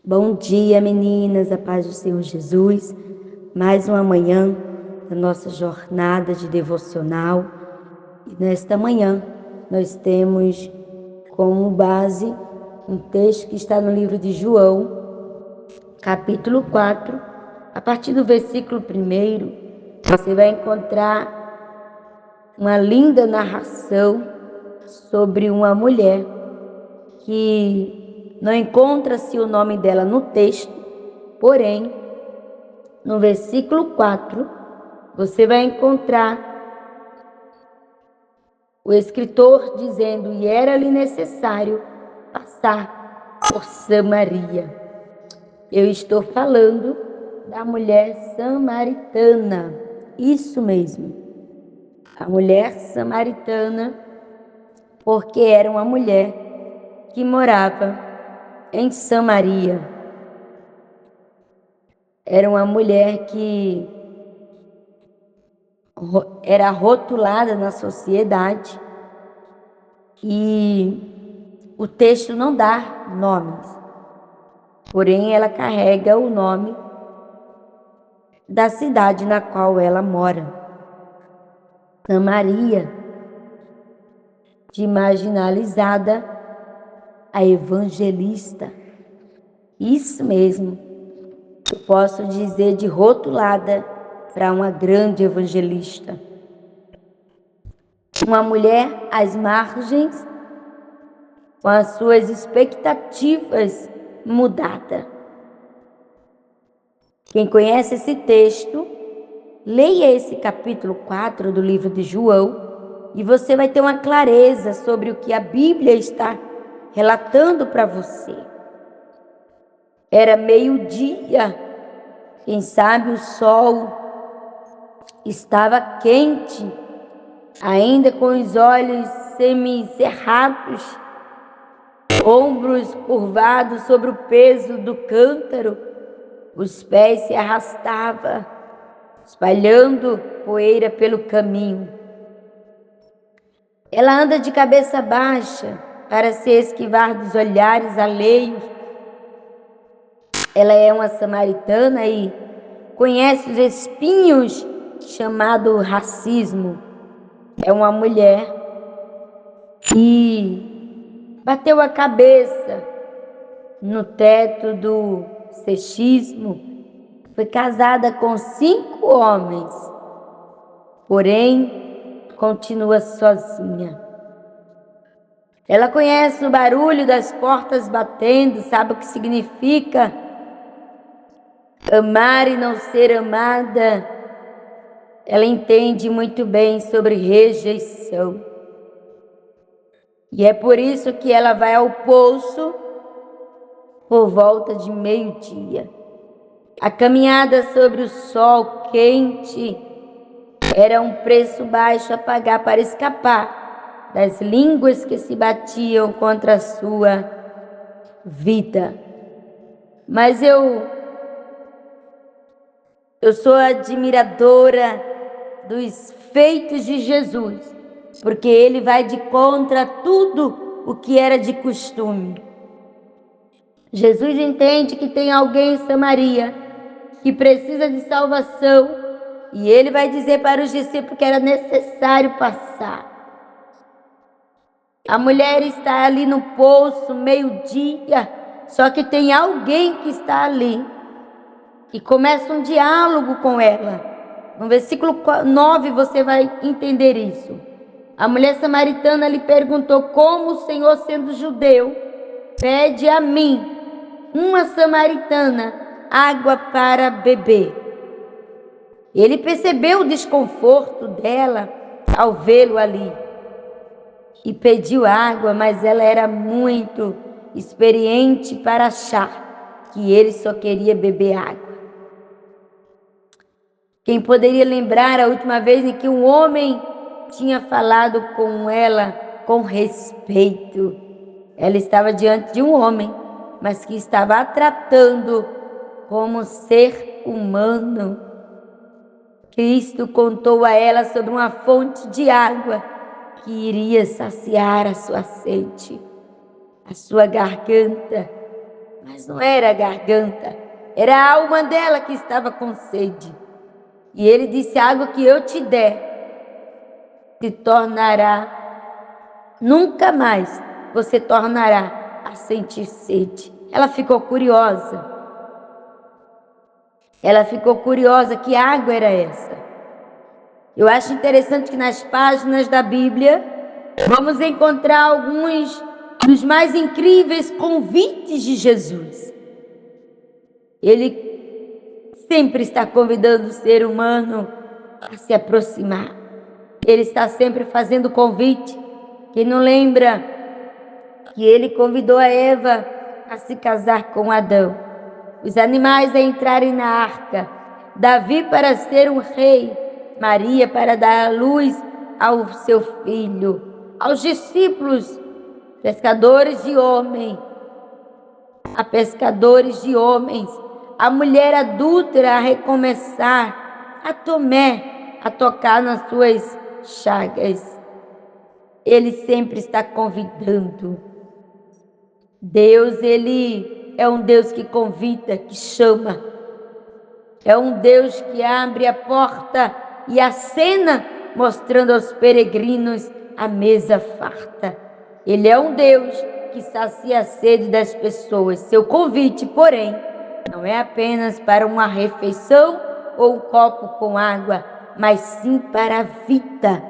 Bom dia, meninas, a paz do Senhor Jesus. Mais uma manhã da nossa jornada de devocional. E nesta manhã nós temos como base um texto que está no livro de João, capítulo 4. A partir do versículo 1, você vai encontrar uma linda narração sobre uma mulher que não encontra-se o nome dela no texto, porém, no versículo 4, você vai encontrar o escritor dizendo: e era-lhe necessário passar por Samaria. Eu estou falando da mulher samaritana, isso mesmo, a mulher samaritana, porque era uma mulher que morava em Samaria. Era uma mulher que era rotulada na sociedade e o texto não dá nomes, porém ela carrega o nome da cidade na qual ela mora, Samaria, de marginalizada a evangelista. Isso mesmo, eu posso dizer de rotulada para uma grande evangelista. Uma mulher às margens, com as suas expectativas mudadas. Quem conhece esse texto, leia esse capítulo 4 do livro de João e você vai ter uma clareza sobre o que a Bíblia está relatando para você. Era meio-dia, quem sabe o sol estava quente, ainda com os olhos semicerrados, ombros curvados sobre o peso do cântaro, os pés se arrastavam, espalhando poeira pelo caminho. Ela anda de cabeça baixa para se esquivar dos olhares alheios. Ela é uma samaritana e conhece os espinhos chamado racismo. É uma mulher que bateu a cabeça no teto do sexismo. Foi casada com 5 homens, porém continua sozinha. Ela conhece o barulho das portas batendo, sabe o que significa amar e não ser amada. Ela entende muito bem sobre rejeição. E é por isso que ela vai ao poço por volta de meio-dia. A caminhada sobre o sol quente era um preço baixo a pagar para escapar das línguas que se batiam contra a sua vida. Mas eu sou admiradora dos feitos de Jesus, porque ele vai de contra tudo o que era de costume. Jesus entende que tem alguém em Samaria que precisa de salvação e ele vai dizer para os discípulos que era necessário passar. A mulher está ali no poço, meio-dia, só que tem alguém que está ali e começa um diálogo com ela. No versículo 9 você vai entender isso. A mulher samaritana lhe perguntou: como o Senhor, sendo judeu, pede a mim, uma samaritana, água para beber? Ele percebeu o desconforto dela ao vê-lo ali e pediu água, mas ela era muito experiente para achar que ele só queria beber água. Quem poderia lembrar a última vez em que um homem tinha falado com ela com respeito? Ela estava diante de um homem, mas que estava a tratando como ser humano. Cristo contou a ela sobre uma fonte de água que iria saciar a sua sede, a sua garganta. Mas não era a garganta, era a alma dela que estava com sede. E ele disse: a água que eu te der se tornará, nunca mais você tornará a sentir sede. Ela ficou curiosa. Ela ficou curiosa, que água era essa? Eu acho interessante que nas páginas da Bíblia vamos encontrar alguns dos mais incríveis convites de Jesus. Ele sempre está convidando o ser humano a se aproximar. Ele está sempre fazendo convite. Quem não lembra que ele convidou a Eva a se casar com Adão, os animais a entrarem na arca, Davi para ser um rei, Maria para dar a luz ao seu filho, aos discípulos, pescadores de homens, a pescadores de homens, a mulher adúltera a recomeçar, a Tomé a tocar nas suas chagas. Ele sempre está convidando. Deus, ele é um Deus que convida, que chama. É um Deus que abre a porta e acena, mostrando aos peregrinos a mesa farta. Ele é um Deus que sacia a sede das pessoas. Seu convite, porém, não é apenas para uma refeição ou um copo com água, mas sim para a vida.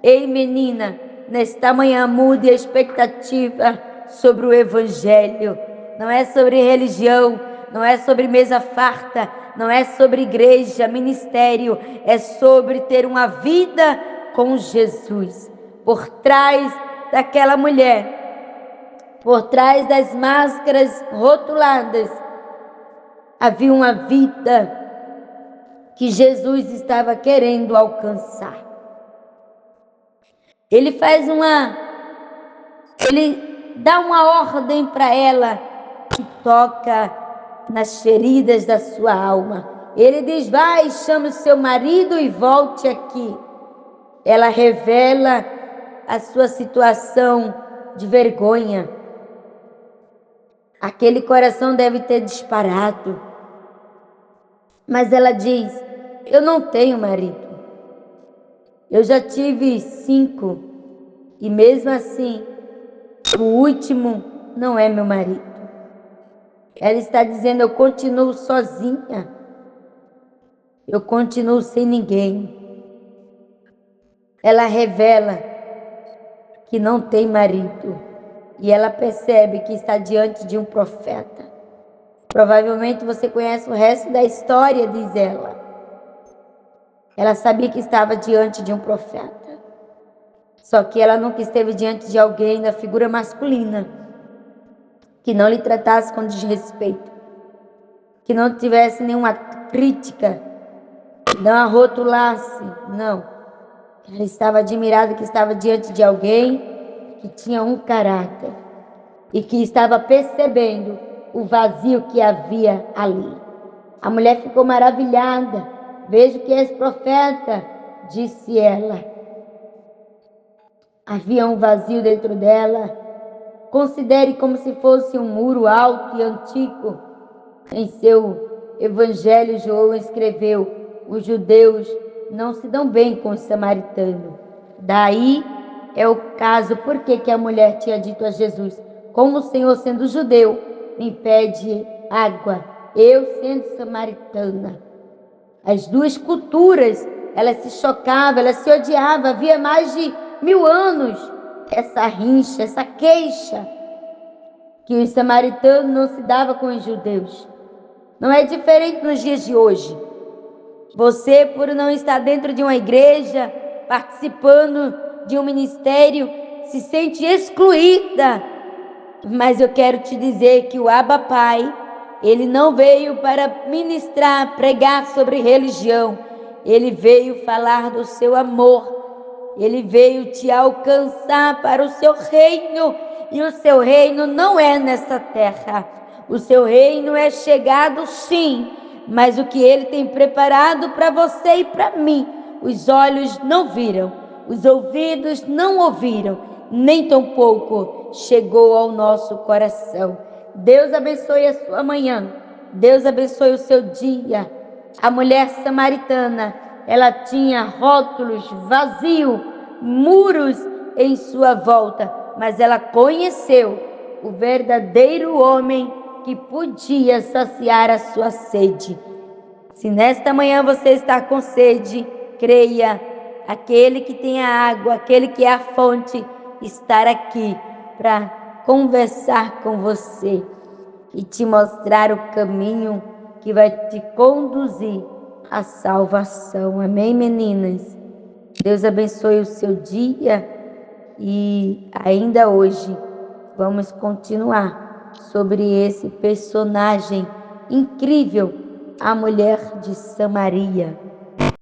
Ei, menina, nesta manhã mude a expectativa sobre o Evangelho. Não é sobre religião, não é sobre mesa farta, não é sobre igreja, ministério, é sobre ter uma vida com Jesus. Por trás daquela mulher, por trás das máscaras rotuladas, havia uma vida que Jesus estava querendo alcançar. Ele dá uma ordem para ela que toca nas feridas da sua alma. Ele diz: vai, chame o seu marido e volte aqui. Ela revela a sua situação de vergonha. Aquele coração deve ter disparado. Mas ela diz: eu não tenho marido. Eu já tive 5 e mesmo assim o último não é meu marido. Ela está dizendo: eu continuo sozinha. Eu continuo sem ninguém. Ela revela que não tem marido. E ela percebe que está diante de um profeta. Provavelmente você conhece o resto da história, diz ela. Ela sabia que estava diante de um profeta. Só que ela nunca esteve diante de alguém da figura masculina que não lhe tratasse com desrespeito, que não tivesse nenhuma crítica, não a rotulasse, não. Ela estava admirada que estava diante de alguém que tinha um caráter e que estava percebendo o vazio que havia ali. A mulher ficou maravilhada. Vejo que és profeta, disse ela. Havia um vazio dentro dela. Considere como se fosse um muro alto e antigo. Em seu evangelho, João escreveu: os judeus não se dão bem com os samaritanos. Daí é o caso porque que a mulher tinha dito a Jesus: como o Senhor, sendo judeu, me pede água, eu sendo samaritana. As duas culturas, elas se chocavam, elas se odiavam. Havia mais de 1000 anos essa rincha, essa queixa, que os samaritanos não se davam com os judeus. Não é diferente nos dias de hoje. Você, por não estar dentro de uma igreja, participando de um ministério, se sente excluída. Mas eu quero te dizer que o Abba Pai, ele não veio para ministrar, pregar sobre religião. Ele veio falar do seu amor. Ele veio te alcançar para o seu reino. E o seu reino não é nessa terra. O seu reino é chegado, sim. Mas o que ele tem preparado para você e para mim, os olhos não viram, os ouvidos não ouviram, nem tampouco chegou ao nosso coração. Deus abençoe a sua manhã. Deus abençoe o seu dia. A mulher samaritana, ela tinha rótulos vazios, muros em sua volta, mas ela conheceu o verdadeiro homem que podia saciar a sua sede. Se nesta manhã você está com sede, creia, aquele que tem a água, aquele que é a fonte, estar aqui para conversar com você e te mostrar o caminho que vai te conduzir à salvação. Amém, meninas? Deus abençoe o seu dia e ainda hoje vamos continuar sobre esse personagem incrível, a mulher de Samaria.